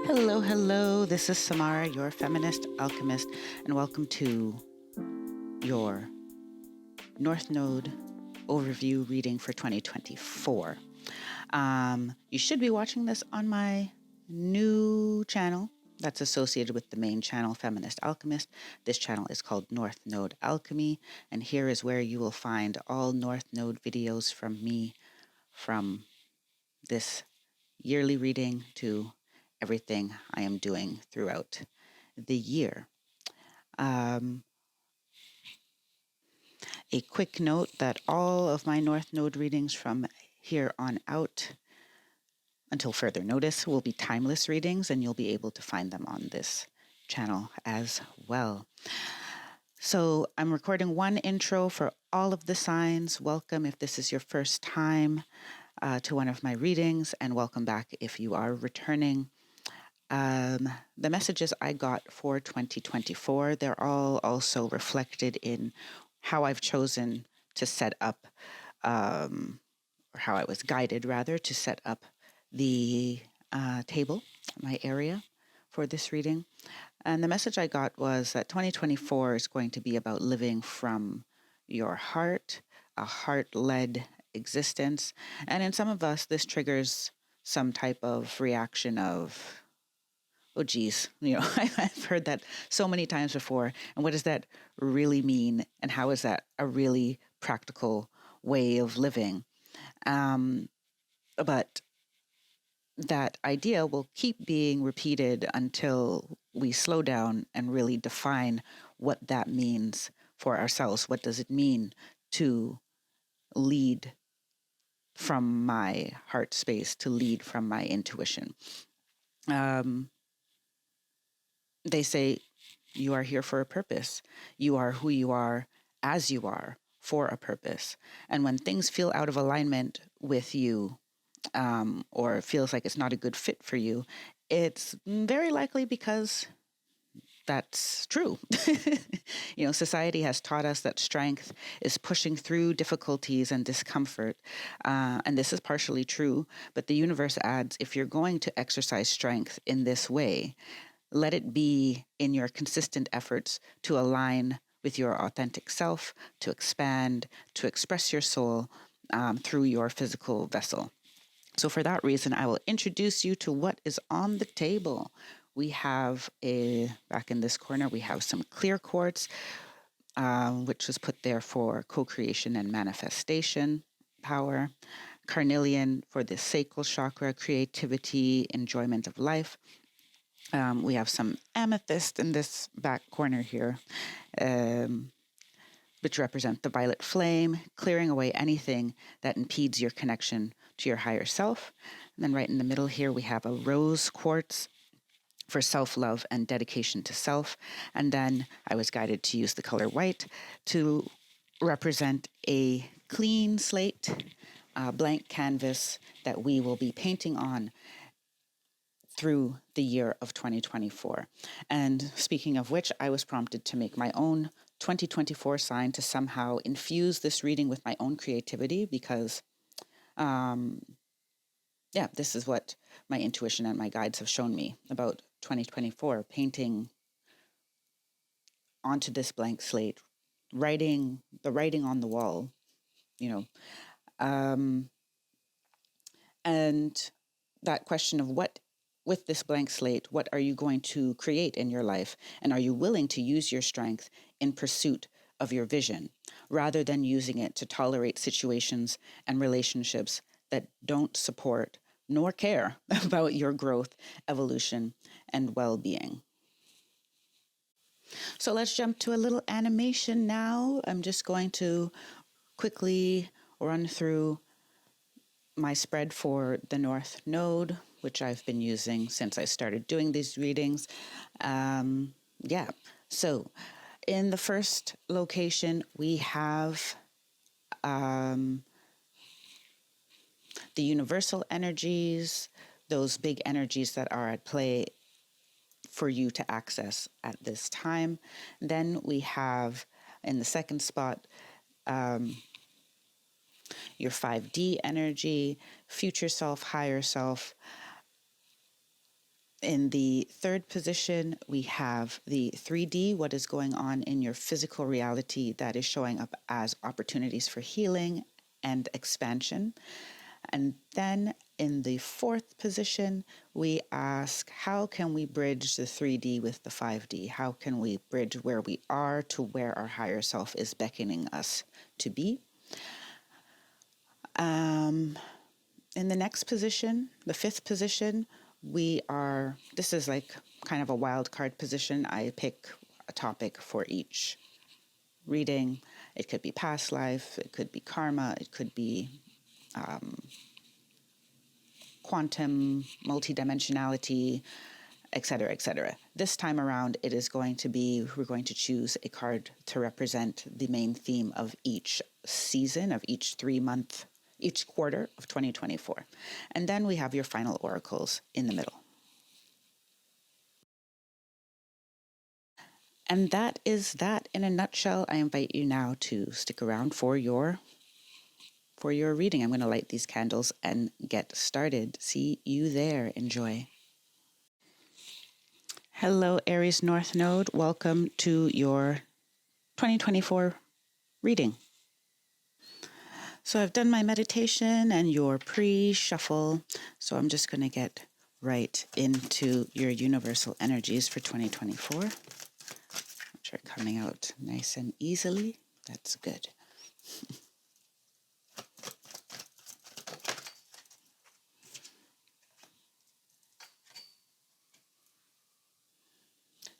Hello, hello. This is Samara, your feminist alchemist, and welcome to your North Node overview reading for 2024. You should be watching this on my new channel that's associated with the main channel, Feminist Alchemist. This channel is called North Node Alchemy, and here is where you will find all North Node videos from me from this yearly reading to everything I am doing throughout the year. A quick note that all of my North Node readings from here on out until further notice will be timeless readings, and you'll be able to find them on this channel as well. So I'm recording one intro for all of the signs. Welcome if this is your first time to one of my readings, and welcome back if you are returning. The messages I got for 2024, they're all also reflected in how I've chosen to set up, or how I was guided rather, to set up the table, my area for this reading. And the message I got was that 2024 is going to be about living from your heart, a heart-led existence. And in some of us, this triggers some type of reaction of, oh, geez, I've heard that so many times before. And what does that really mean? And how is that a really practical way of living? But that idea will keep being repeated until we slow down and really define what that means for ourselves. What does it mean to lead from my heart space, to lead from my intuition? They say you are here for a purpose. You are who you are as you are for a purpose. And when things feel out of alignment with you, or feels like it's not a good fit for you, it's very likely because that's true. Society has taught us that strength is pushing through difficulties and discomfort. And this is partially true, but the universe adds, if you're going to exercise strength in this way, let it be in your consistent efforts to align with your authentic self, to expand, to express your soul through your physical vessel. So for that reason, I will introduce you to what is on the table. We have back in this corner, we have some clear quartz, which was put there for co-creation and manifestation power. Carnelian for the sacral chakra, creativity, enjoyment of life. We have some amethyst in this back corner here, which represent the violet flame, clearing away anything that impedes your connection to your higher self. And then right in the middle here, we have a rose quartz for self-love and dedication to self. And then I was guided to use the color white to represent a clean slate, blank canvas that we will be painting on through the year of 2024. And speaking of which, I was prompted to make my own 2024 sign to somehow infuse this reading with my own creativity because, this is what my intuition and my guides have shown me about 2024, painting onto this blank slate, writing on the wall, and that question of what, with this blank slate, what are you going to create in your life? And are you willing to use your strength in pursuit of your vision, rather than using it to tolerate situations and relationships that don't support nor care about your growth, evolution, and well-being? So let's jump to a little animation now. I'm just going to quickly run through my spread for the North Node, which I've been using since I started doing these readings. So in the first location, we have the universal energies, those big energies that are at play for you to access at this time. Then we have in the second spot, your 5D energy, future self, higher self, In the third position, we have the 3D, what is going on in your physical reality that is showing up as opportunities for healing and expansion. And then in the fourth position, we ask, how can we bridge the 3D with the 5D? How can we bridge where we are to where our higher self is beckoning us to be? In the next position, the fifth position, this is like kind of a wild card position. I pick a topic for each reading. It could be past life, it could be karma, it could be quantum, multidimensionality, etc., etc. This time around, we're going to choose a card to represent the main theme of each season, of each each quarter of 2024. And then we have your final oracles in the middle. And that is that in a nutshell. I invite you now to stick around for your reading. I'm going to light these candles and get started. See you there. Enjoy. Hello, Aries North Node. Welcome to your 2024 reading. So I've done my meditation and your pre-shuffle. So I'm just going to get right into your universal energies for 2024, which are coming out nice and easily. That's good.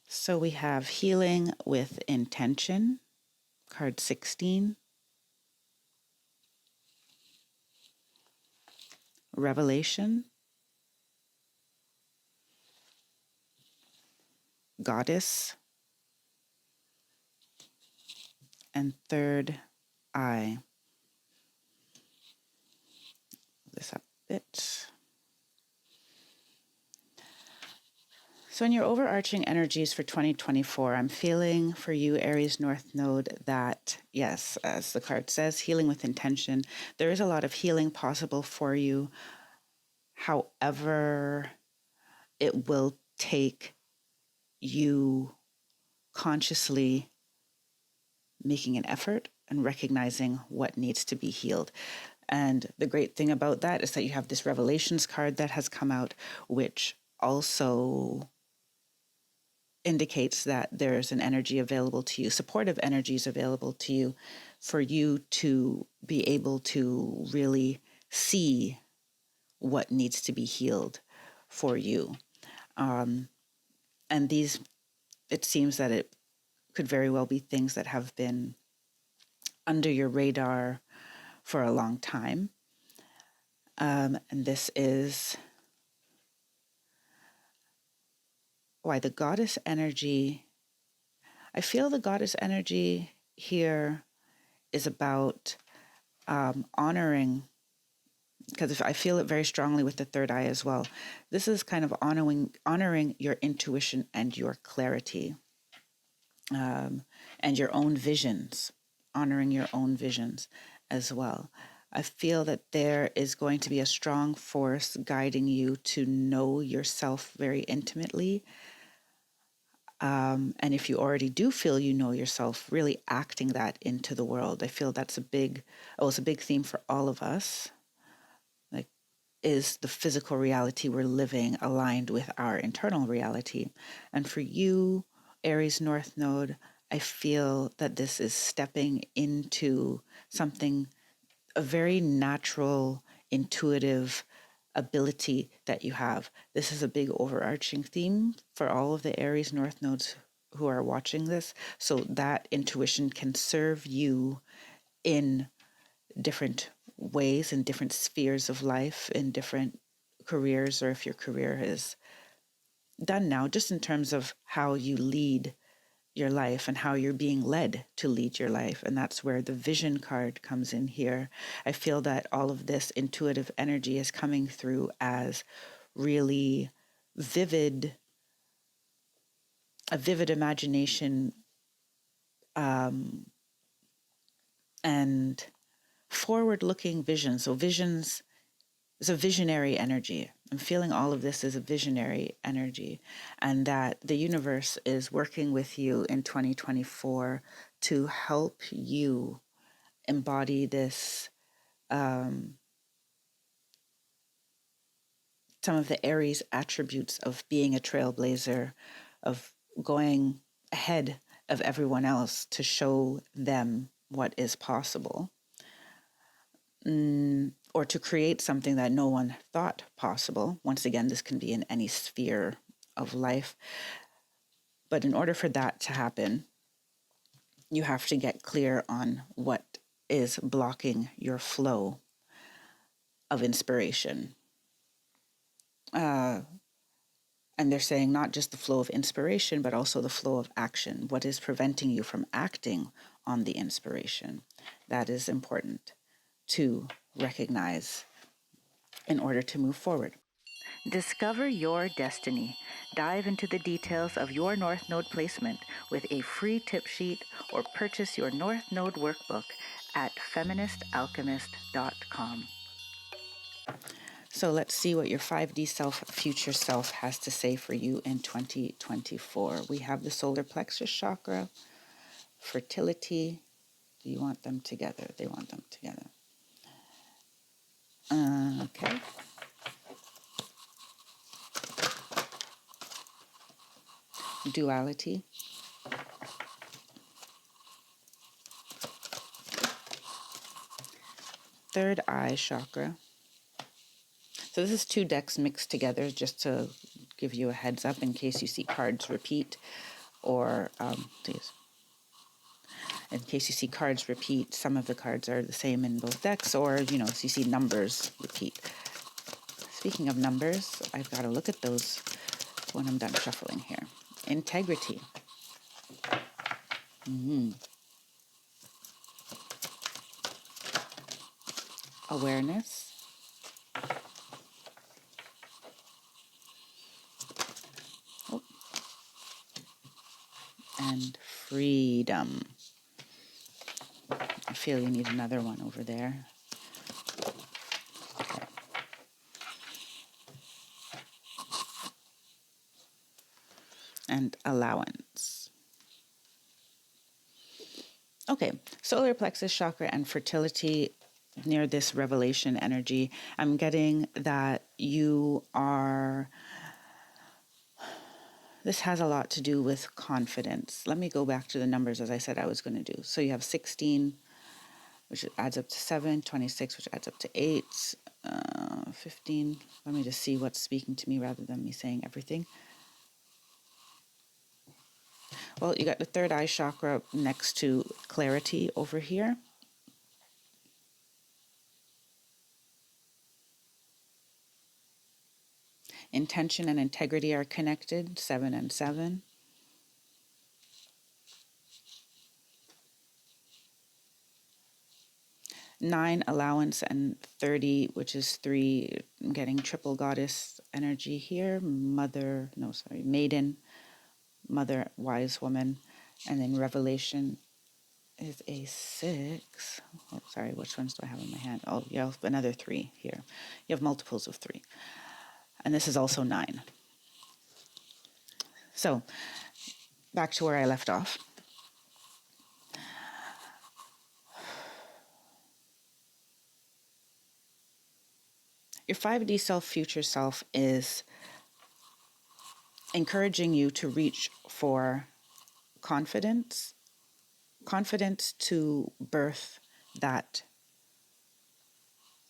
So we have healing with intention, card 16. Revelation, goddess, and third eye. This up a bit. So in your overarching energies for 2024, I'm feeling for you, Aries North Node, that, yes, as the card says, healing with intention. There is a lot of healing possible for you. However, it will take you consciously making an effort and recognizing what needs to be healed. And the great thing about that is that you have this Revelations card that has come out, which also indicates that there's an energy available to you, supportive energies available to you, for you to be able to really see what needs to be healed for you. And it seems that it could very well be things that have been under your radar for a long time. And this is why the goddess energy, I feel the goddess energy here is about honoring, because I feel it very strongly with the third eye as well. This is kind of honoring your intuition and your clarity, and your own visions, honoring your own visions as well. I feel that there is going to be a strong force guiding you to know yourself very intimately. And if you already do feel you know yourself, really acting that into the world. I feel that's it's a big theme for all of us. Like, is the physical reality we're living aligned with our internal reality? And for you, Aries North Node, I feel that this is stepping into something, a very natural, intuitive ability that you have. This is a big overarching theme for all of the Aries North Nodes who are watching this. So that intuition can serve you in different ways, in different spheres of life, in different careers, or if your career is done now, just in terms of how you lead your life and how you're being led to lead your life. And that's where the vision card comes in here. I feel that all of this intuitive energy is coming through as really a vivid imagination, and forward-looking vision. So visions is a visionary energy. I'm feeling all of this is a visionary energy, and that the universe is working with you in 2024 to help you embody this, some of the Aries attributes of being a trailblazer, of going ahead of everyone else to show them what is possible, or to create something that no one thought possible. Once again, this can be in any sphere of life. But in order for that to happen, you have to get clear on what is blocking your flow of inspiration. And they're saying not just the flow of inspiration, but also the flow of action. What is preventing you from acting on the inspiration? That is important to recognize in order to move forward. Discover your destiny. Dive into the details of your North Node placement with a free tip sheet, or purchase your North Node workbook at feministalchemist.com. So let's see what your 5D self, future self, has to say for you in 2024. We have the solar plexus chakra, fertility. Do you want them together? They want them together. Okay. Duality. Third eye chakra. So this is two decks mixed together, just to give you a heads up in case you see cards repeat, or in case you see cards repeat, some of the cards are the same in both decks, or, if you see numbers repeat. Speaking of numbers, I've got to look at those when I'm done shuffling here. Integrity. Awareness. And freedom. I feel you need another one over there. Okay. And allowance. Okay, solar plexus chakra and fertility near this revelation energy. I'm getting that this has a lot to do with confidence. Let me go back to the numbers as I said I was going to do. So you have 16, which adds up to 7, 26, which adds up to 8, 15. Let me just see what's speaking to me rather than me saying everything. Well, you got the third eye chakra next to clarity over here. Intention and integrity are connected, 7 and 7. Nine, allowance, and 30, which is 3. I'm getting triple goddess energy here. Maiden, mother, wise woman. And then revelation is a 6. Oh, sorry, which ones do I have in my hand? Oh, you have another 3 here. You have multiples of 3. And this is also 9. So, back to where I left off. Your 5D self, future self, is encouraging you to reach for confidence to birth that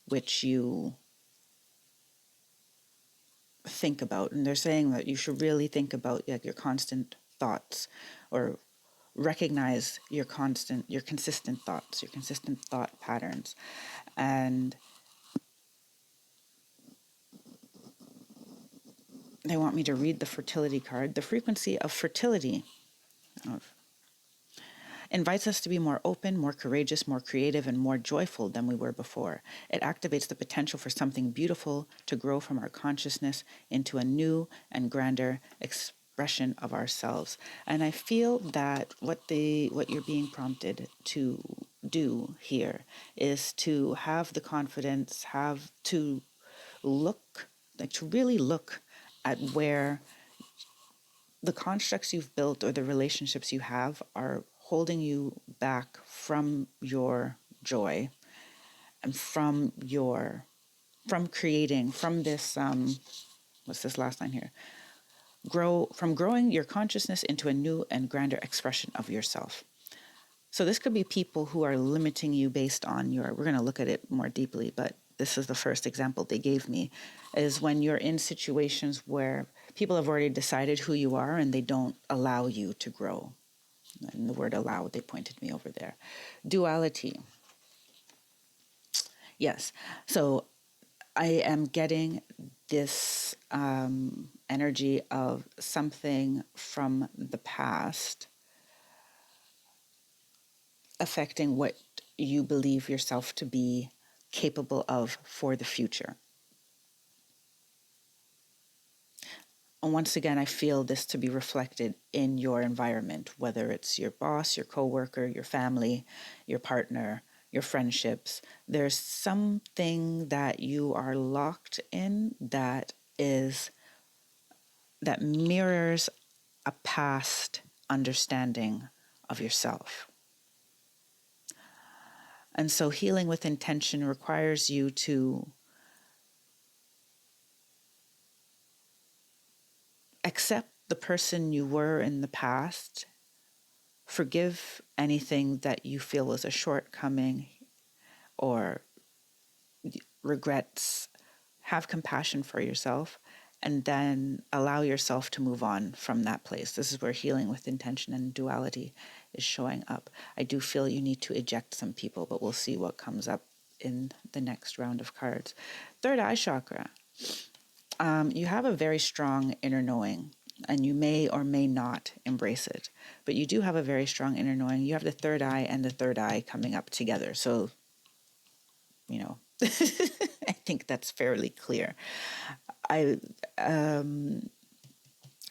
which you think about. And they're saying that you should really think about your constant thoughts, or recognize your consistent thoughts, your consistent thought patterns. And they want me to read the fertility card. The frequency of fertility invites us to be more open, more courageous, more creative, and more joyful than we were before. It activates the potential for something beautiful to grow from our consciousness into a new and grander expression of ourselves. And I feel that what you're being prompted to do here is to have the confidence, have to look like to really look at where the constructs you've built or the relationships you have are holding you back from your joy and from creating, from this, what's this last line here? Growing your consciousness into a new and grander expression of yourself. So this could be people who are limiting you based on we're going to look at it more deeply, but this is the first example they gave me, is when you're in situations where people have already decided who you are and they don't allow you to grow. And the word allow, they pointed me over there. Duality. Yes. So I am getting this energy of something from the past affecting what you believe yourself to be capable of for the future. And once again, I feel this to be reflected in your environment, whether it's your boss, your coworker, your family, your partner, your friendships. There's something that you are locked in that mirrors a past understanding of yourself. And so healing with intention requires you to accept the person you were in the past, forgive anything that you feel was a shortcoming or regrets, have compassion for yourself, and then allow yourself to move on from that place. This is where healing with intention and duality is showing up. I do feel you need to eject some people, but we'll see what comes up in the next round of cards. Third eye chakra. You have a very strong inner knowing, and you may or may not embrace it, but you do have a very strong inner knowing. You have the third eye and the third eye coming up together. So, I think that's fairly clear.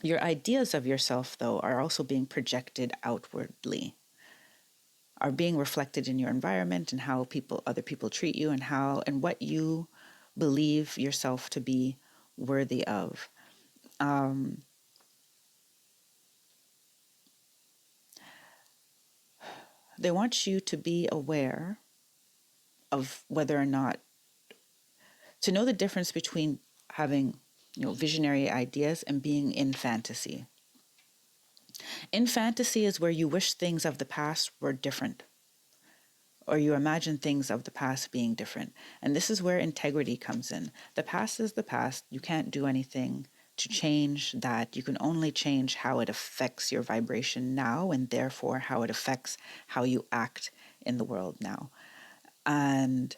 Your ideas of yourself, though, are also being projected outwardly, are being reflected in your environment and how other people treat you, and what you believe yourself to be worthy of. They want you to be aware of whether or not, to know the difference between having, visionary ideas and being in fantasy. In fantasy is where you wish things of the past were different, or you imagine things of the past being different. And this is where integrity comes in. The past is the past. You can't do anything to change that. You can only change how it affects your vibration now, and therefore how it affects how you act in the world now. And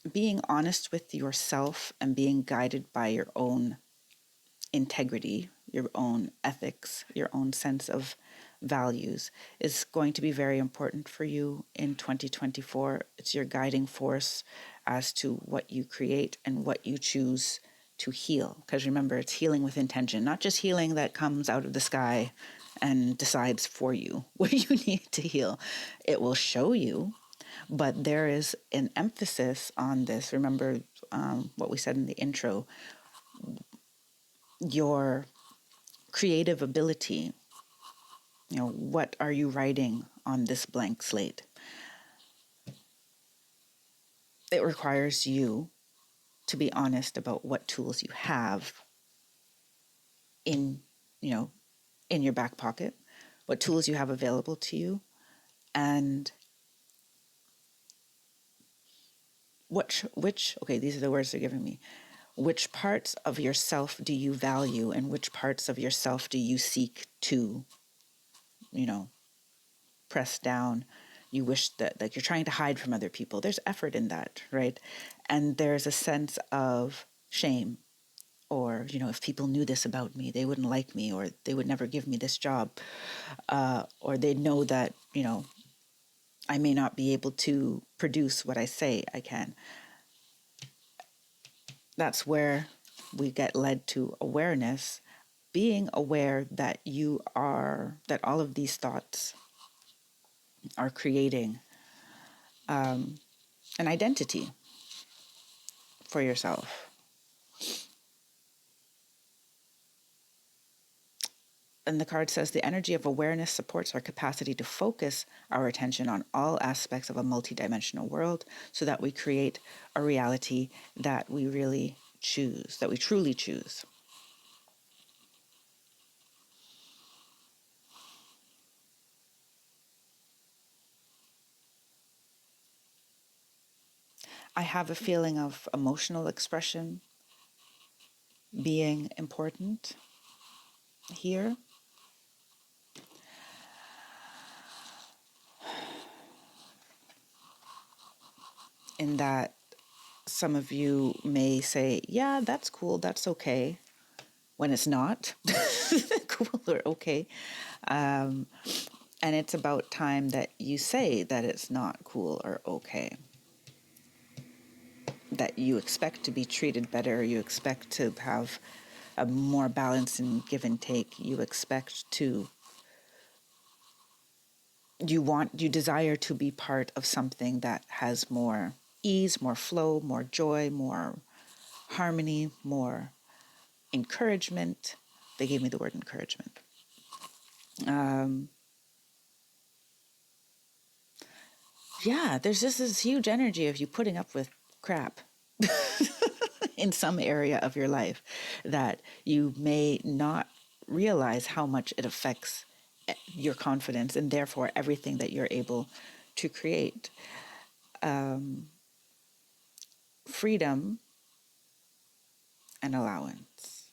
being honest with yourself and being guided by your own integrity, your own ethics, your own sense of values is going to be very important for you in 2024. It's your guiding force as to what you create and what you choose to heal. Because remember, it's healing with intention, not just healing that comes out of the sky and decides for you what you need to heal. It will show you, but there is an emphasis on this. Remember what we said in the intro, your creative ability. What are you writing on this blank slate? It requires you to be honest about what tools you have in your back pocket, what tools you have available to you, and these are the words they're giving me. Which parts of yourself do you value, and which parts of yourself do you seek to, press down? You wish that, like, you're trying to hide from other people. There's effort in that, right? And there's a sense of shame, or, if people knew this about me, they wouldn't like me, or they would never give me this job, or they know that, I may not be able to produce what I say I can. That's where we get led to awareness, being aware that that all of these thoughts are creating an identity for yourself. And the card says the energy of awareness supports our capacity to focus our attention on all aspects of a multidimensional world so that we create a reality that we really choose, that we truly choose. I have a feeling of emotional expression being important here. In that some of you may say, yeah, that's cool, that's okay, when it's not cool or okay. And it's about time that you say that it's not cool or okay. That you expect to be treated better, you expect to have a more balance in give and take, you expect to, you desire to be part of something that has more ease, more flow, more joy, more harmony, more encouragement. They gave me the word encouragement. Yeah, there's just this huge energy of you putting up with crap in some area of your life that you may not realize how much it affects your confidence and therefore everything that you're able to create. Freedom and allowance.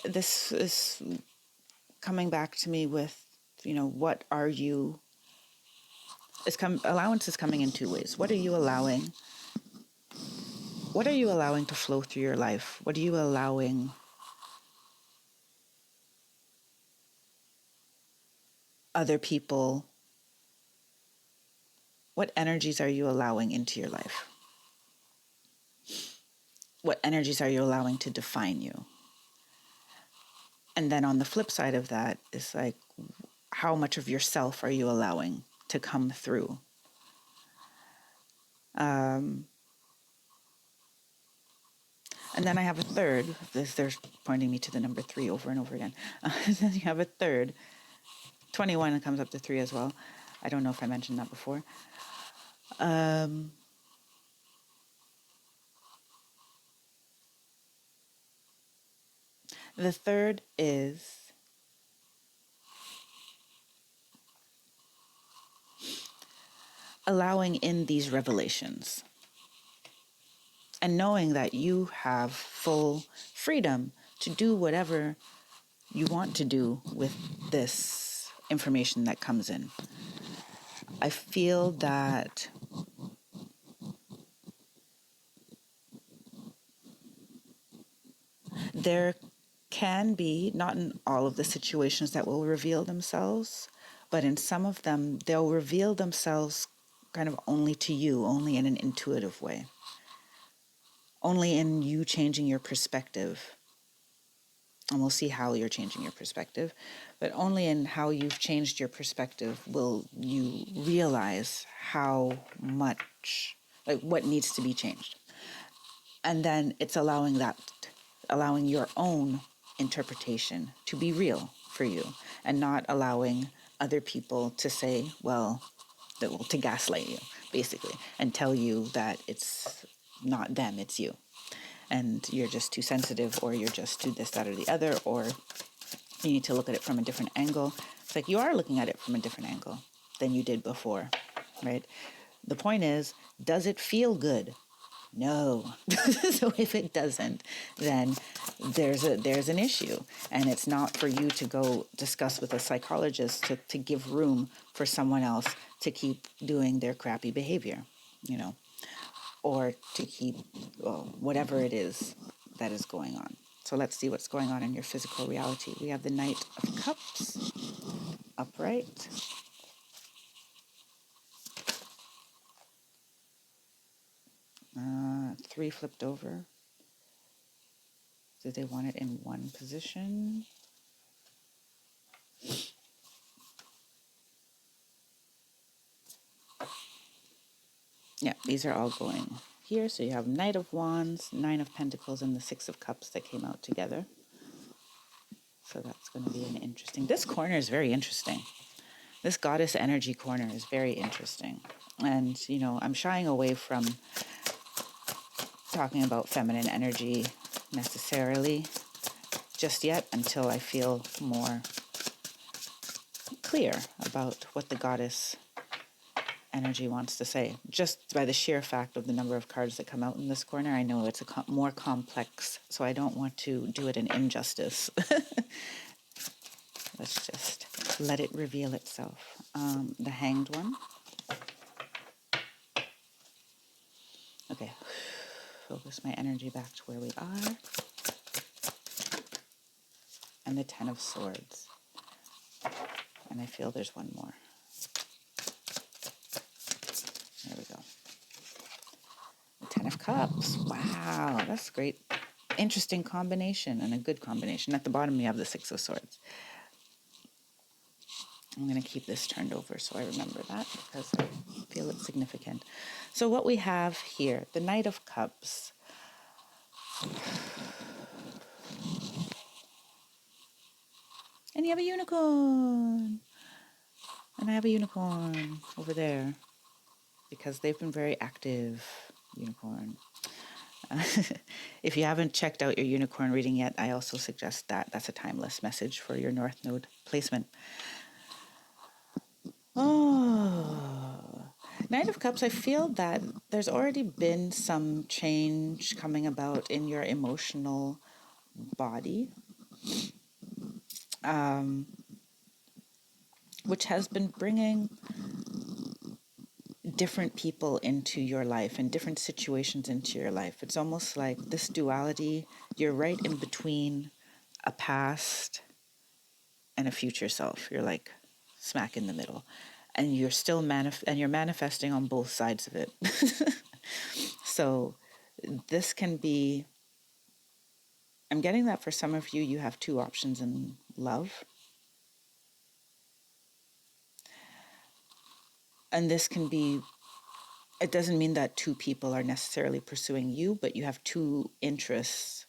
This is coming back to me with, what are you? Allowance is coming in two ways. What are you allowing? What are you allowing to flow through your life? What are you allowing other people? What energies are you allowing into your life? What energies are you allowing to define you? And then on the flip side of that is like, how much of yourself are you allowing to come through? And then I have a third. They're pointing me to the number 3 over and over again. And then you have a third. 21 comes up to 3 as well. I don't know if I mentioned that before. The third is allowing in these revelations and knowing that you have full freedom to do whatever you want to do with this information that comes in. I feel that there can be, not in all of the situations that will reveal themselves, but in some of them, they'll reveal themselves kind of only to you, only in an intuitive way, only in you changing your perspective. And we'll see how you're changing your perspective, but only in how you've changed your perspective will you realize how much, like what needs to be changed. And then it's allowing your own interpretation to be real for you and not allowing other people to say, to gaslight you, basically, and tell you that it's not them, it's you. And you're just too sensitive, or you're just too this, that, or the other, or you need to look at it from a different angle. It's like you are looking at it from a different angle than you did before, right? The point is, does it feel good? No. So if it doesn't, then there's an issue. And it's not for you to go discuss with a psychologist to give room for someone else to keep doing their crappy behavior, or to keep whatever it is that is going on. So let's see what's going on in your physical reality. We have the Knight of Cups upright. Three flipped over. Do they want it in one position? Yeah, these are all going here. So you have Knight of Wands, Nine of Pentacles, and the Six of Cups that came out together. So that's going to be an interesting... This corner is very interesting. This goddess energy corner is very interesting. And, you know, I'm shying away from talking about feminine energy necessarily just yet until I feel more clear about what the goddess energy wants to say. Just by the sheer fact of the number of cards that come out in this corner, I know it's more complex, so I don't want to do it an injustice. Let's just let it reveal itself. The Hanged one. Okay, focus my energy back to where we are. And the Ten of Swords. And I feel there's one more. There we go. The Ten of Cups. Wow, that's great. Interesting combination and a good combination. At the bottom, you have the Six of Swords. I'm going to keep this turned over so I remember that because I feel it's significant. So what we have here, the Knight of Cups. And you have a unicorn. And I have a unicorn over there because they've been very active. Unicorn. If you haven't checked out your unicorn reading yet, I also suggest that. That's a timeless message for your North Node placement. Oh, Knight of Cups, I feel that there's already been some change coming about in your emotional body, which has been bringing different people into your life and different situations into your life. It's almost like this duality, you're right in between a past and a future self. You're like smack in the middle. And you're still you're manifesting on both sides of it. So this can be, I'm getting that for some of you, you have two options in love. And this can be, it doesn't mean that two people are necessarily pursuing you, but you have two interests.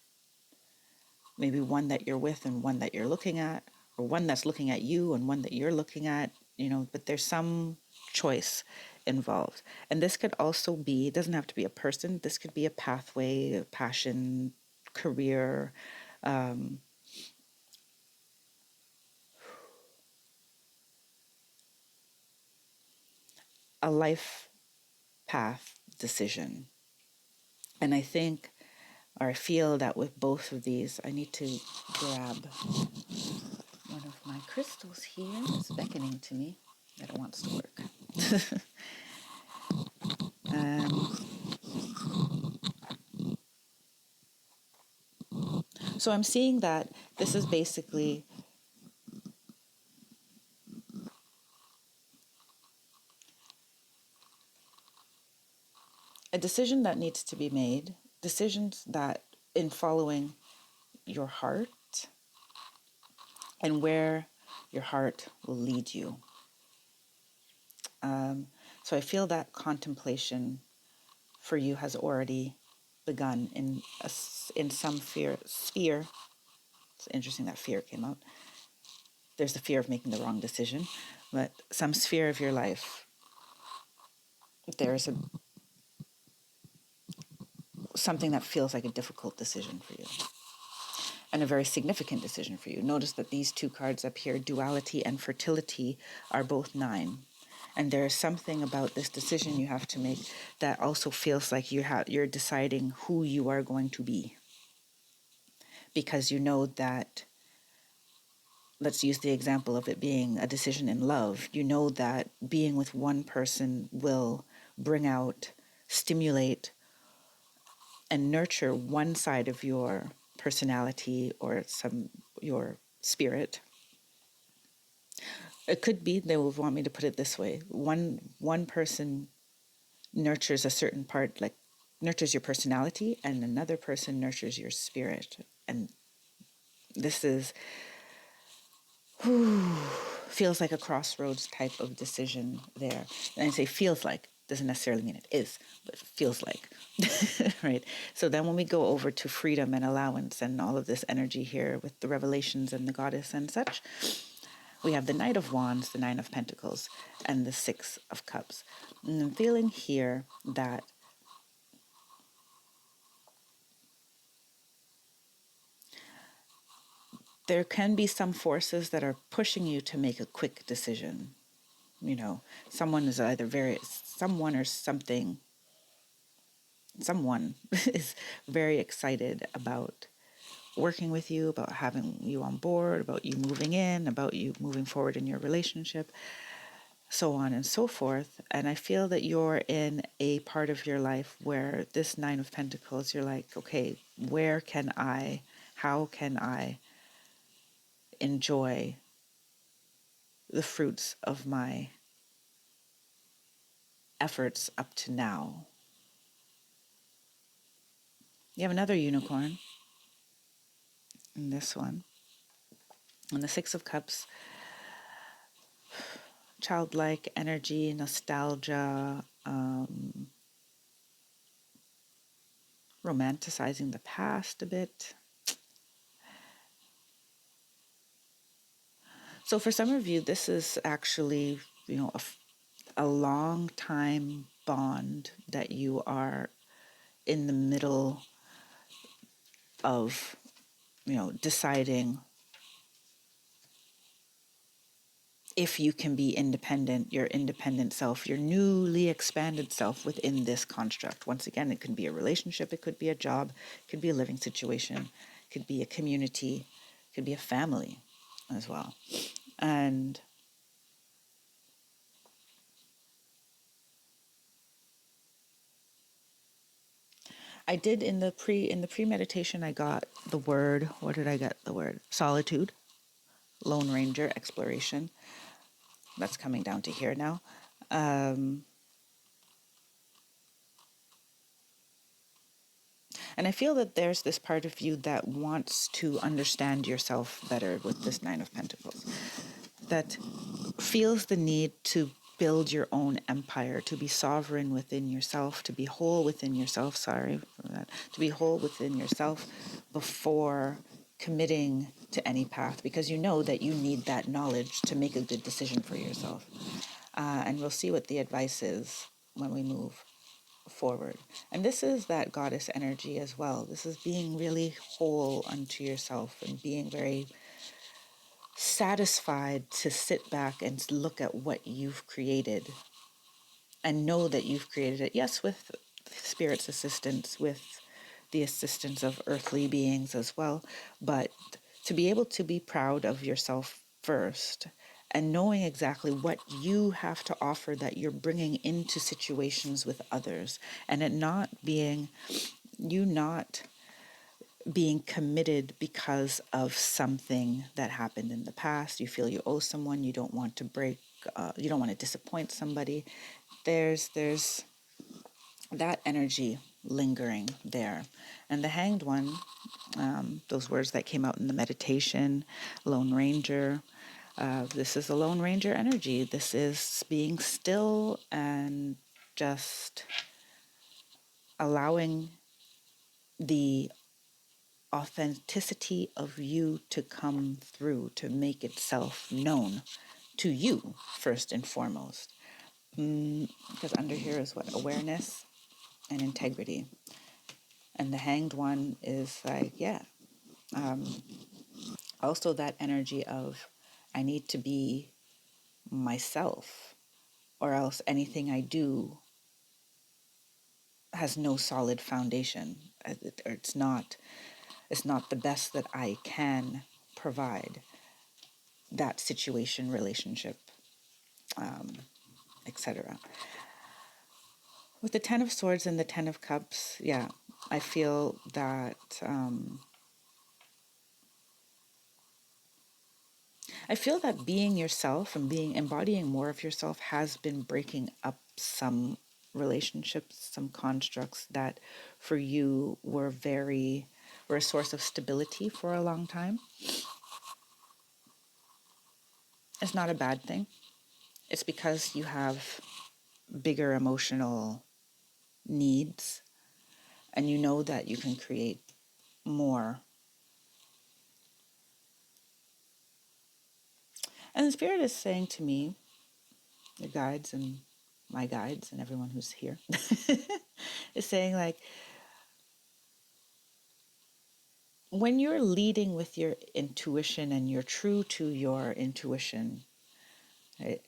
Maybe one that you're with and one that you're looking at, or one that's looking at you and one that you're looking at, you know, but there's some choice involved. And this could also be, it doesn't have to be a person, this could be a pathway, a passion, career, a life path decision. And I think, or I feel that with both of these, I need to grab one of my crystals here. It's beckoning to me that it wants to work. So I'm seeing that this is basically a decision that needs to be made, decisions that in following your heart and where your heart will lead you. So I feel that contemplation for you has already begun in some sphere. It's interesting that fear came out. There's the fear of making the wrong decision, but some sphere of your life, there's something that feels like a difficult decision for you and a very significant decision for you. Notice that these two cards up here, duality and fertility, are both 9. And there is something about this decision you have to make that also feels like you're deciding who you are going to be. Because you know that, let's use the example of it being a decision in love. You know that being with one person will bring out, stimulate, and nurture one side of your personality or your spirit. It could be, they will want me to put it this way. One person nurtures a certain part, like nurtures your personality, and another person nurtures your spirit. And this is, feels like a crossroads type of decision there. And I say feels like, doesn't necessarily mean it is, but feels like, right? So then when we go over to freedom and allowance and all of this energy here with the revelations and the goddess and such, we have the Knight of Wands, the Nine of Pentacles, and the Six of Cups. And I'm feeling here that there can be some forces that are pushing you to make a quick decision. You know, someone is either someone or something, someone is very excited about working with you, about having you on board, about you moving in, about you moving forward in your relationship, so on and so forth. And I feel that you're in a part of your life where this Nine of Pentacles, you're like, okay, how can I enjoy the fruits of my efforts up to now? You have another unicorn in this one. And the Six of Cups, childlike energy, nostalgia, romanticizing the past a bit. So for some of you, this is actually, a long time bond that you are in the middle of, deciding if you can be independent, your independent self, your newly expanded self within this construct. Once again, it could be a relationship, it could be a job, it could be a living situation, it could be a community, it could be a family as well. And I did in the pre-meditation, I got the word, what did I get the word? Solitude, Lone Ranger, exploration. That's coming down to here now. And I feel that there's this part of you that wants to understand yourself better with this Nine of Pentacles, that feels the need to build your own empire, to be sovereign within yourself, to be whole within yourself, sorry for that, to be whole within yourself before committing to any path, because you know that you need that knowledge to make a good decision for yourself. And we'll see what the advice is when we move forward. And this is that goddess energy as well. This is being really whole unto yourself and being very satisfied to sit back and look at what you've created and know that you've created it. Yes, with spirit's assistance, with the assistance of earthly beings as well, but to be able to be proud of yourself first and knowing exactly what you have to offer that you're bringing into situations with others, and it not being committed because of something that happened in the past. You feel you owe someone, you don't want to you don't want to disappoint somebody. There's that energy lingering there. And the Hanged One, those words that came out in the meditation, Lone Ranger, this is a Lone Ranger energy. This is being still and just allowing the authenticity of you to come through, to make itself known to you first and foremost. Because under here is what? Awareness and integrity. And the Hanged One is like, also that energy of I need to be myself, or else anything I do has no solid foundation. Or it's not the best that I can provide that situation, relationship, etc. With the Ten of Swords and the Ten of Cups, I feel that being yourself and embodying more of yourself has been breaking up some relationships, some constructs that for you were very or a source of stability for a long time, it's not a bad thing. It's because you have bigger emotional needs and you know that you can create more. And the Spirit is saying to me, your guides and my guides and everyone who's here, is saying like, when you're leading with your intuition and you're true to your intuition, right,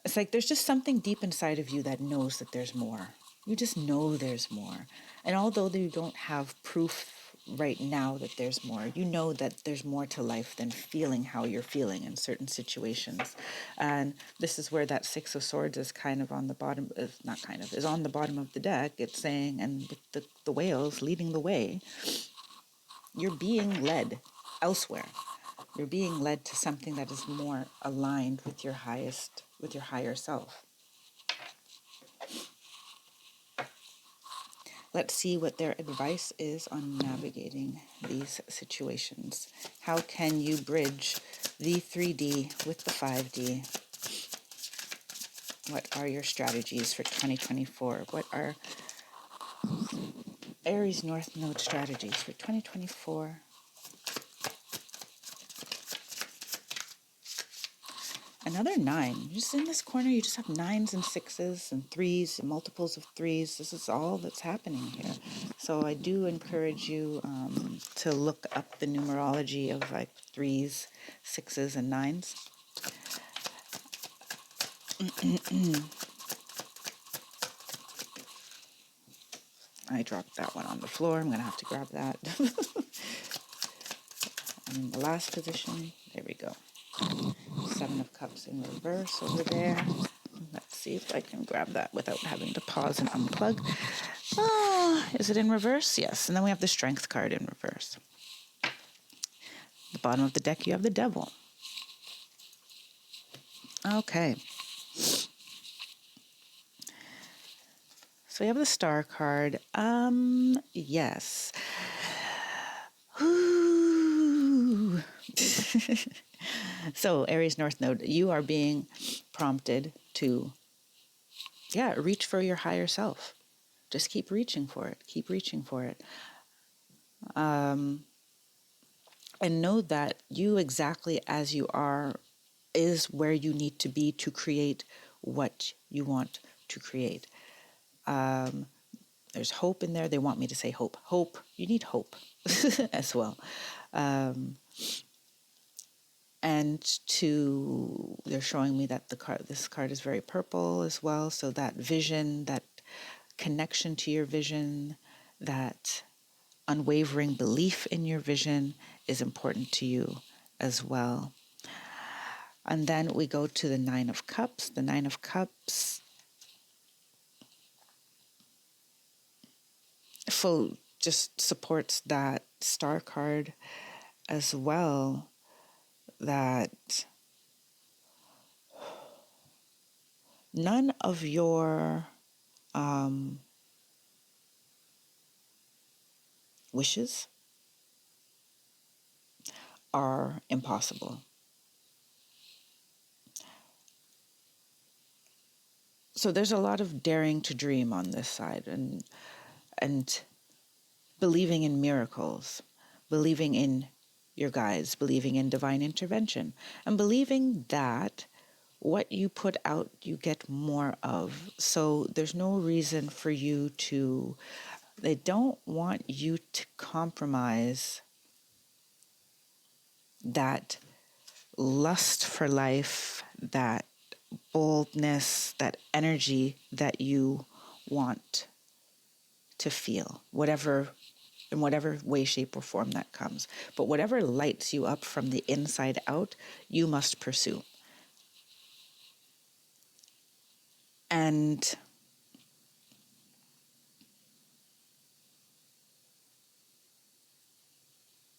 it's like there's just something deep inside of you that knows that there's more. You just know there's more. And although you don't have proof right now that there's more, you know that there's more to life than feeling how you're feeling in certain situations. And this is where that Six of Swords is kind of on the bottom, is on the bottom of the deck. It's saying, and with the whales leading the way, you're being led elsewhere. You're being led to something that is more aligned with your higher self. Let's see what their advice is on navigating these situations. How can you bridge the 3D with the 5D? What are your strategies for 2024? What are Aries North Node strategies for 2024? Another 9. Just in this corner, you just have 9s and 6s and 3s and multiples of 3s. This is all that's happening here. So I do encourage you to look up the numerology of like 3s, 6s, and 9s. I dropped that one on the floor. I'm going to have to grab that. I'm in the last position. There we go. 7 of Cups in reverse over there. Let's see if I can grab that without having to pause and unplug. Is it in reverse? Yes. And then we have the Strength card in reverse. The bottom of the deck, you have the Devil. Okay. So we have the Star card. Yes. So Aries North Node, you are being prompted to, reach for your higher self. Just keep reaching for it. Keep reaching for it. And know that you exactly as you are is where you need to be to create what you want to create. There's hope in there. They want me to say hope. Hope. You need hope as well. And they're showing me that this card is very purple as well. So that vision, that connection to your vision, that unwavering belief in your vision is important to you as well. And then we go to the 9 of Cups. The 9 of Cups just supports that Star card as well, that none of your wishes are impossible. So there's a lot of daring to dream on this side, and believing in miracles, believing in your guides, believing in divine intervention, and believing that what you put out, you get more of. So there's no reason for you they don't want you to compromise that lust for life, that boldness, that energy that you want to feel, in whatever way, shape, or form that comes. But whatever lights you up from the inside out, you must pursue. And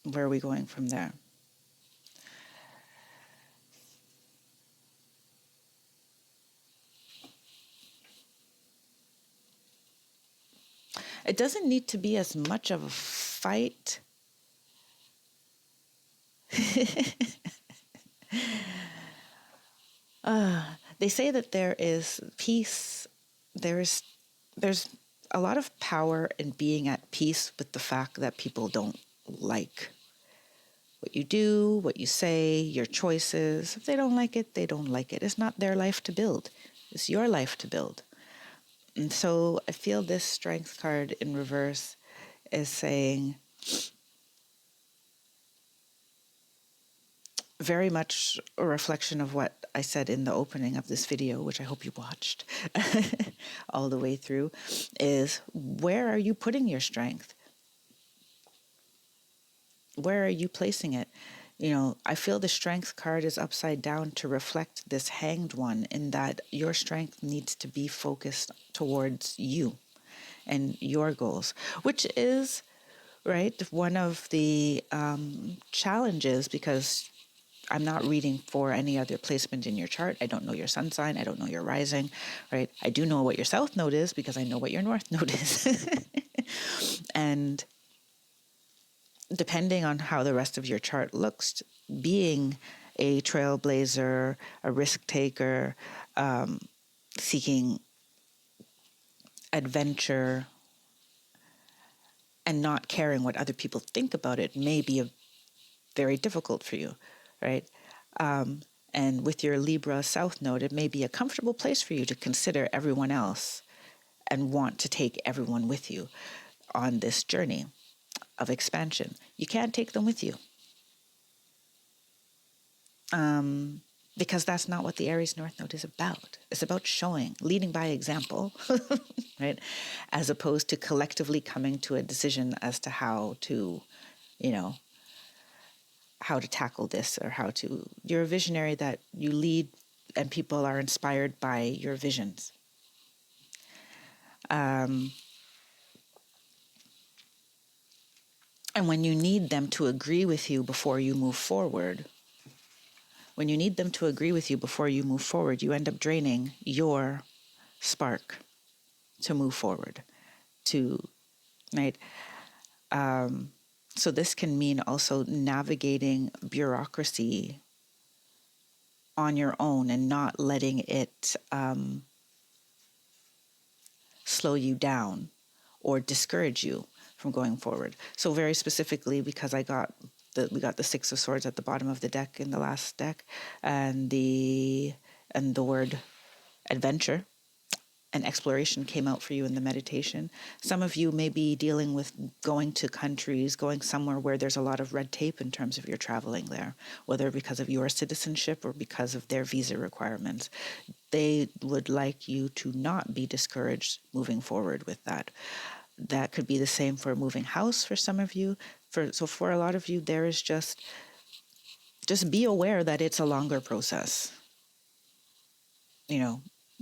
where are we going from there? it doesn't need to be as much of a fight. They say that there is peace. There's a lot of power in being at peace with the fact that people don't like what you do, what you say, your choices. If they don't like it, they don't like it. It's not their life to build. It's your life to build. And so I feel this strength card in reverse is saying very much a reflection of what I said in the opening of this video, which I hope you watched all the way through, is where are you putting your strength? Where are you placing it? You know, I feel the strength card is upside down to reflect this hanged one, in that your strength needs to be focused towards you and your goals, which is, right, one of the challenges, because I'm not reading for any other placement in your chart. I don't know your sun sign. I don't know your rising, right? I do know what your south node is because I know what your north node is. And depending on how the rest of your chart looks, being a trailblazer, a risk taker, seeking adventure, and not caring what other people think about it may be very difficult for you, right? And with your Libra South Node, it may be a comfortable place for you to consider everyone else and want to take everyone with you on this journey of expansion. You can't take them with you. Because that's not what the Aries North Node is about. It's about showing, leading by example, right? As opposed to collectively coming to a decision as to how to, how to tackle this, or how to, you're a visionary that you lead and people are inspired by your visions. And when you need them to agree with you before you move forward, you end up draining your spark to move forward, right? So this can mean also navigating bureaucracy on your own and not letting it slow you down or discourage you from going forward. So very specifically, because we got the Six of Swords at the bottom of the deck in the last deck, and the word adventure and exploration came out for you in the meditation. Some of you may be dealing with going to countries, going somewhere where there's a lot of red tape in terms of your traveling there, whether because of your citizenship or because of their visa requirements. They would like you to not be discouraged moving forward with that. That could be the same for moving house for some of you. So for a lot of you, there is just be aware that it's a longer process.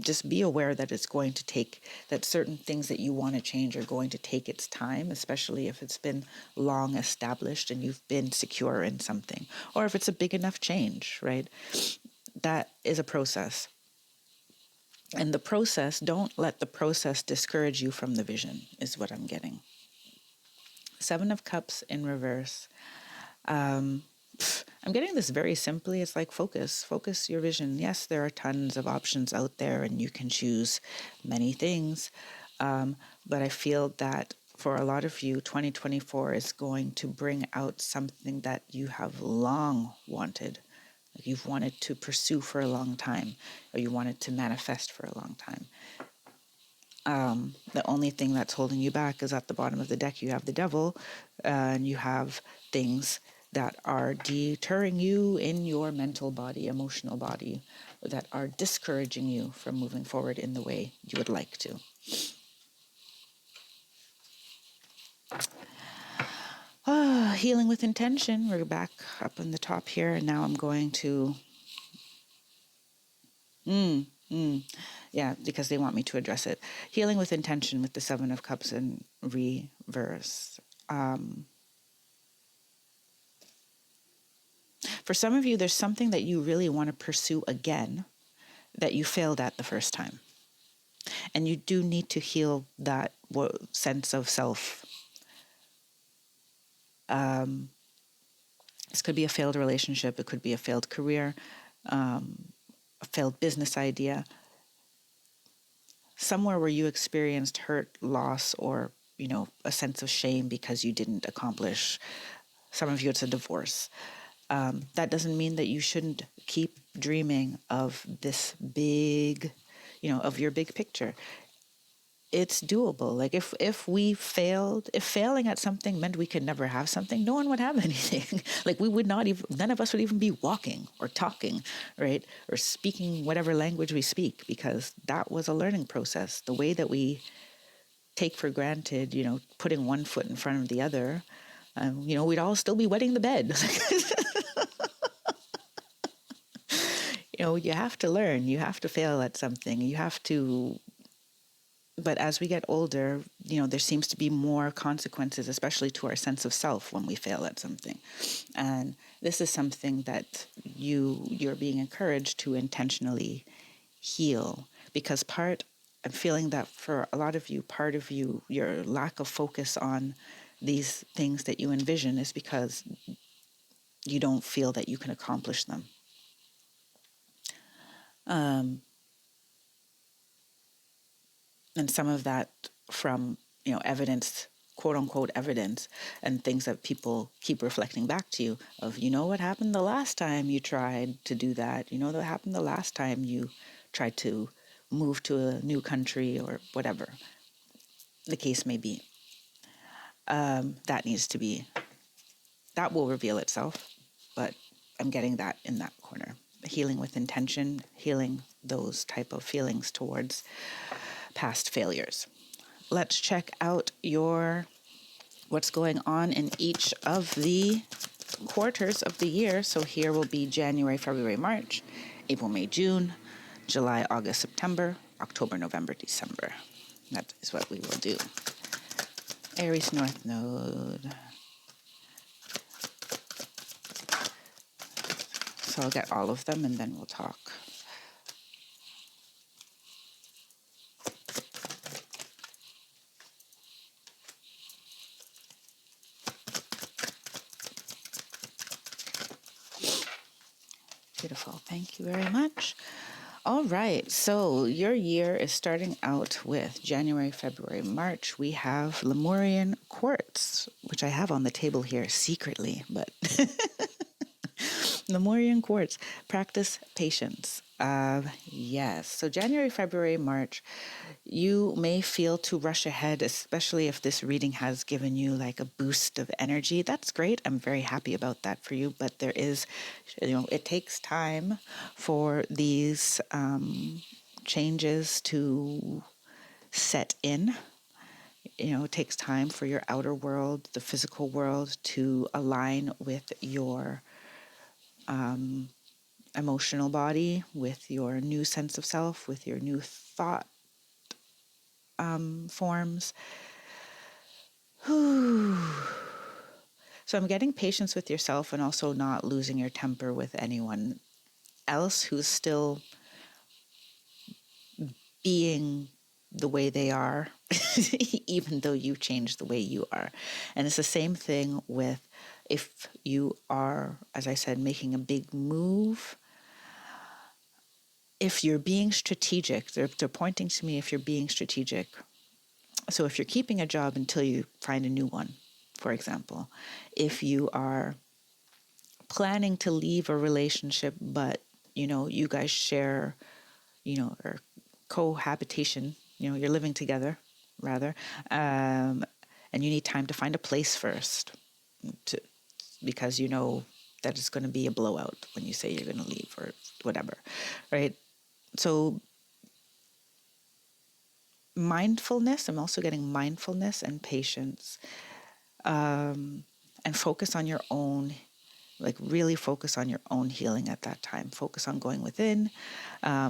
Just be aware that it's going to take, that certain things that you want to change are going to take its time, especially if it's been long established and you've been secure in something, or if it's a big enough change, right? That is a process. And the process, don't let the process discourage you from the vision, is what I'm getting. Seven of Cups in reverse. I'm getting this very simply. It's like focus your vision. Yes, there are tons of options out there and you can choose many things. But I feel that for a lot of you, 2024 is going to bring out something that you have long wanted, like you've wanted to pursue for a long time, or you wanted to manifest for a long time. The only thing that's holding you back is at the bottom of the deck, you have the devil, and you have things that are deterring you in your mental body, emotional body, that are discouraging you from moving forward in the way you would like to. Healing with intention. We're back up on the top here, and now I'm going to... Yeah, because they want me to address it. Healing with intention with the Seven of Cups in reverse. For some of you, there's something that you really want to pursue again that you failed at the first time. And you do need to heal that sense of self. This could be a failed relationship. It could be a failed career, a failed business idea, somewhere where you experienced hurt, loss, or, a sense of shame because you didn't accomplish. Some of you, it's a divorce. That doesn't mean that you shouldn't keep dreaming of this big, of your big picture. It's doable. Like if we failed, if failing at something meant we could never have something, no one would have anything. Like we would not even, none of us would even be walking or talking, right? Or speaking whatever language we speak, because that was a learning process. The way that we take for granted, putting one foot in front of the other, we'd all still be wetting the bed. You have to learn, you have to fail at something, you have to. But as we get older, there seems to be more consequences, especially to our sense of self when we fail at something. And this is something that you're being encouraged to intentionally heal, because I'm feeling that for a lot of you, part of your lack of focus on these things that you envision is because you don't feel that you can accomplish them. And some of that from, evidence, quote unquote evidence, and things that people keep reflecting back to you of, what happened the last time you tried to do that? What happened the last time you tried to move to a new country or whatever the case may be. That will reveal itself, but I'm getting that in that corner. Healing with intention, healing those type of feelings towards past failures. Let's check out what's going on in each of the quarters of the year. So here will be January, February, March, April, May, June, July, August, September, October, November, December. That is what we will do. Aries North Node. So I'll get all of them and then we'll talk. Beautiful. Thank you very much. All right. So your year is starting out with January, February, March. We have Lemurian quartz, which I have on the table here secretly, but Lemurian quartz. Practice patience. Yes. So January, February, March, you may feel to rush ahead, especially if this reading has given you like a boost of energy. That's great. I'm very happy about that for you. But there is, it takes time for these changes to set in. It takes time for your outer world, the physical world, to align with your emotional body, with your new sense of self, with your new thought forms. So I'm getting patience with yourself and also not losing your temper with anyone else who's still being the way they are, even though you changed the way you are. And it's the same thing with if you are, as I said, making a big move. If you're being strategic, they're pointing to me if you're being strategic. So if you're keeping a job until you find a new one, for example, if you are planning to leave a relationship, but, you guys share, or cohabitation, you're living together, rather, and you need time to find a place first because that it's going to be a blowout when you say you're going to leave or whatever, right? So mindfulness, I'm also getting mindfulness and patience, and focus on your own, really focus on your own healing at that time. Focus on going within,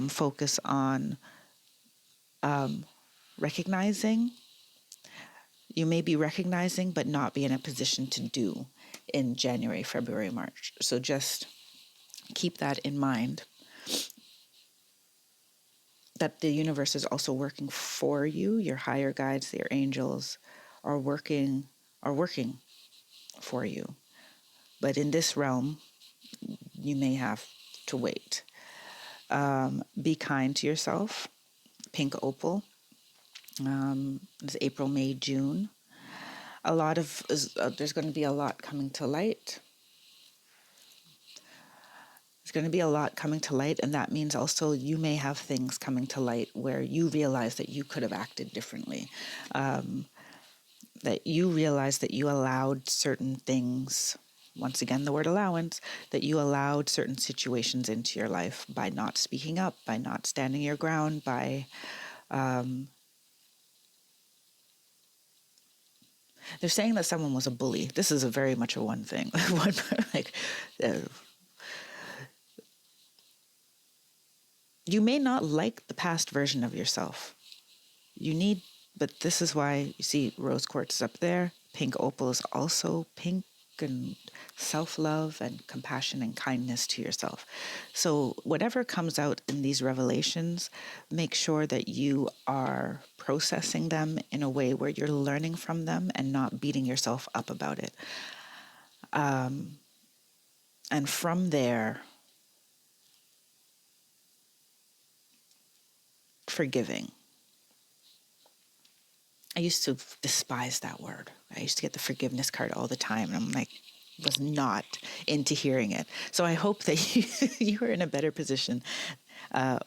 focus on recognizing. You may be recognizing, but not be in a position to do in January, February, March. So just keep that in mind. that the universe is also working for you. Your higher guides, your angels, are working for you. But in this realm, you may have to wait. Be kind to yourself. Pink opal. It's April, May, June. There's going to be a lot coming to light. There's going to be a lot coming to light, and that means also you may have things coming to light where you realize that you could have acted differently. That you realize that you allowed certain things, once again, the word allowance, that you allowed certain situations into your life by not speaking up, by not standing your ground, by... they're saying that someone was a bully. This is a very much a one thing. You may not like the past version of yourself. But this is why you see rose quartz is up there. Pink opal is also pink, and self-love and compassion and kindness to yourself. So whatever comes out in these revelations, make sure that you are processing them in a way where you're learning from them and not beating yourself up about it. And from there, forgiving. I used to despise that word. I used to get the forgiveness card all the time, and I'm like, was not into hearing it. So I hope that you are in a better position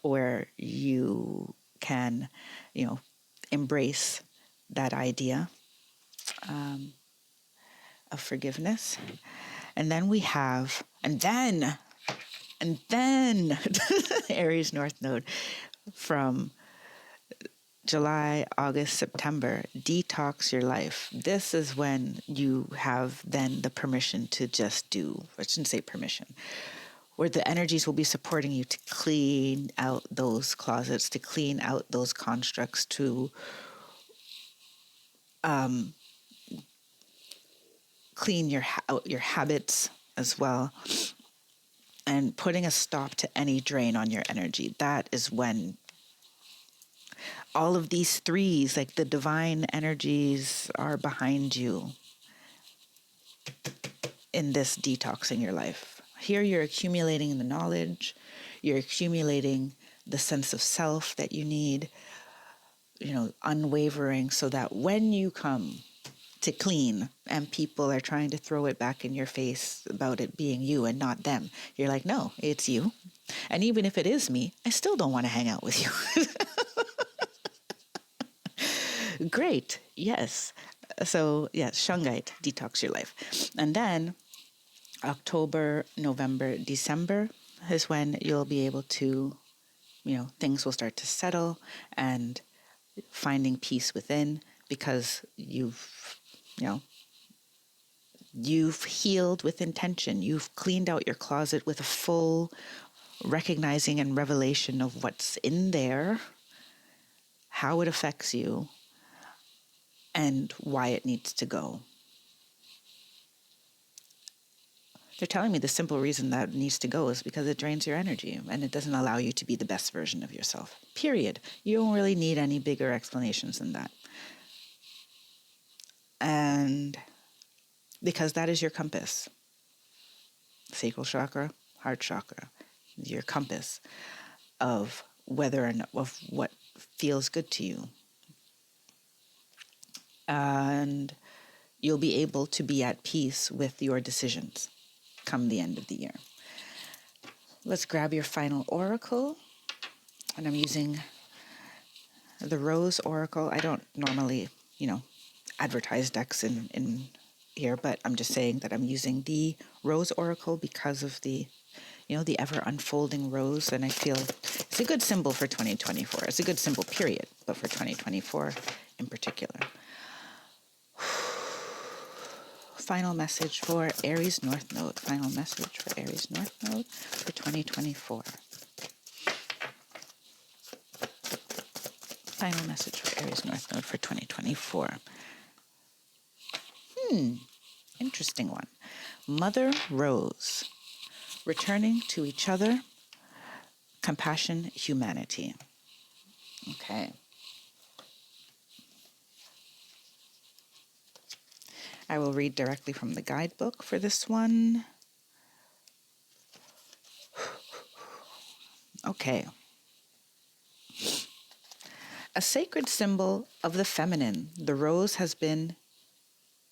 where you can, embrace that idea of forgiveness. And then Aries North Node from July, August, September, detox your life. This is when you have then the permission to just do, I shouldn't say permission, where the energies will be supporting you to clean out those closets, to clean out those constructs, to clean your habits as well, and putting a stop to any drain on your energy. That is when all of these threes, like the divine energies, are behind you in this detoxing your life. Here you're accumulating the knowledge, you're accumulating the sense of self that you need, unwavering, so that when you come to clean and people are trying to throw it back in your face about it being you and not them, you're like, no, it's you. And even if it is me, I still don't want to hang out with you. Great. Yes. So, yes, Shungite, detox your life. And then October, November, December is when you'll be able to, things will start to settle and finding peace within, because you've healed with intention. You've cleaned out your closet with a full recognizing and revelation of what's in there, how it affects you, and why it needs to go. They're telling me the simple reason that it needs to go is because it drains your energy and it doesn't allow you to be the best version of yourself. Period. You don't really need any bigger explanations than that. And because that is your compass. Sacral chakra, heart chakra, your compass of of what feels good to you. And you'll be able to be at peace with your decisions come the end of the year. Let's grab your final oracle. And I'm using the Rose Oracle. I don't normally, advertise decks in here, but I'm just saying that I'm using the Rose Oracle because of the, the ever unfolding rose. And I feel it's a good symbol for 2024. It's a good symbol, period, but for 2024 in particular. Final message for Aries North Node. Final message for Aries North Node for 2024. Final message for Aries North Node for 2024. Interesting one. Mother Rose. Returning to each other. Compassion, humanity. Okay. I will read directly from the guidebook for this one. Okay. A sacred symbol of the feminine, the rose has been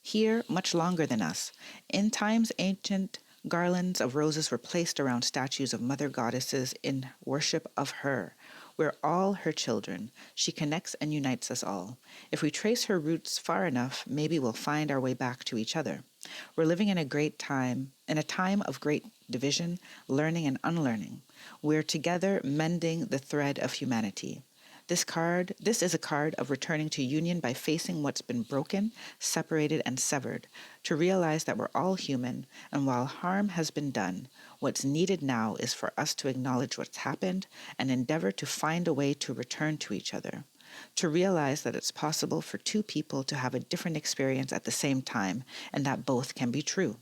here much longer than us. In times ancient, garlands of roses were placed around statues of mother goddesses in worship of her. We're all her children. She connects and unites us all. If we trace her roots far enough, maybe we'll find our way back to each other. We're living in a time of great division, learning and unlearning. We're together mending the thread of humanity. This is a card of returning to union by facing what's been broken, separated, and severed, to realize that we're all human, and while harm has been done, what's needed now is for us to acknowledge what's happened and endeavor to find a way to return to each other, to realize that it's possible for two people to have a different experience at the same time, and that both can be true.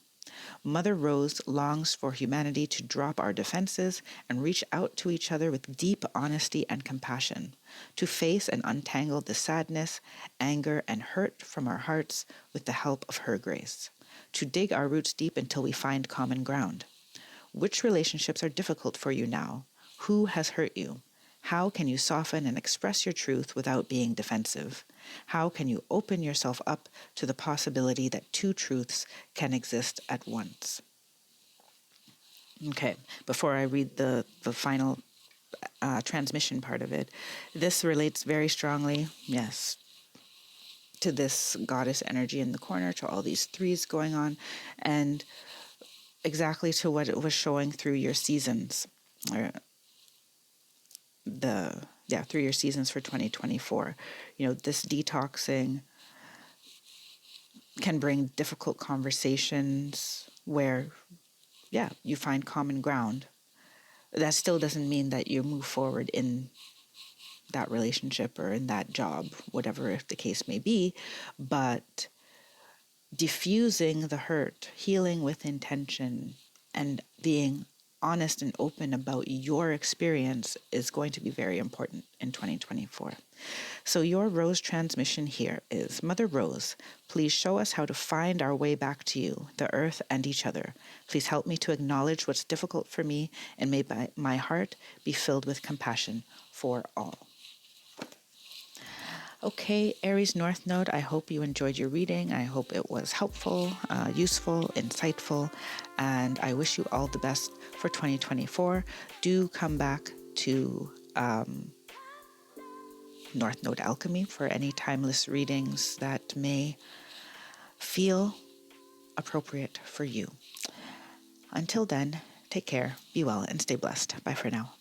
Mother Rose longs for humanity to drop our defenses and reach out to each other with deep honesty and compassion, to face and untangle the sadness, anger, and hurt from our hearts with the help of her grace, to dig our roots deep until we find common ground. Which relationships are difficult for you now? Who has hurt you? How can you soften and express your truth without being defensive? How can you open yourself up to the possibility that two truths can exist at once? Okay, before I read the final transmission part of it, this relates very strongly, yes, to this goddess energy in the corner, to all these threes going on, and exactly to what it was showing through your seasons, or through your seasons for 2024. This detoxing can bring difficult conversations where, you find common ground. That still doesn't mean that you move forward in that relationship or in that job, whatever the case may be, but diffusing the hurt, healing with intention, and being honest and open about your experience is going to be very important in 2024. So your rose transmission here is, Mother Rose, please show us how to find our way back to you, the earth, and each other. Please help me to acknowledge what's difficult for me, and may my heart be filled with compassion for all. Okay, Aries North Node, I hope you enjoyed your reading. I hope it was helpful, useful, insightful, and I wish you all the best for 2024. Do come back to North Node Alchemy for any timeless readings that may feel appropriate for you. Until then, take care, be well, and stay blessed. Bye for now.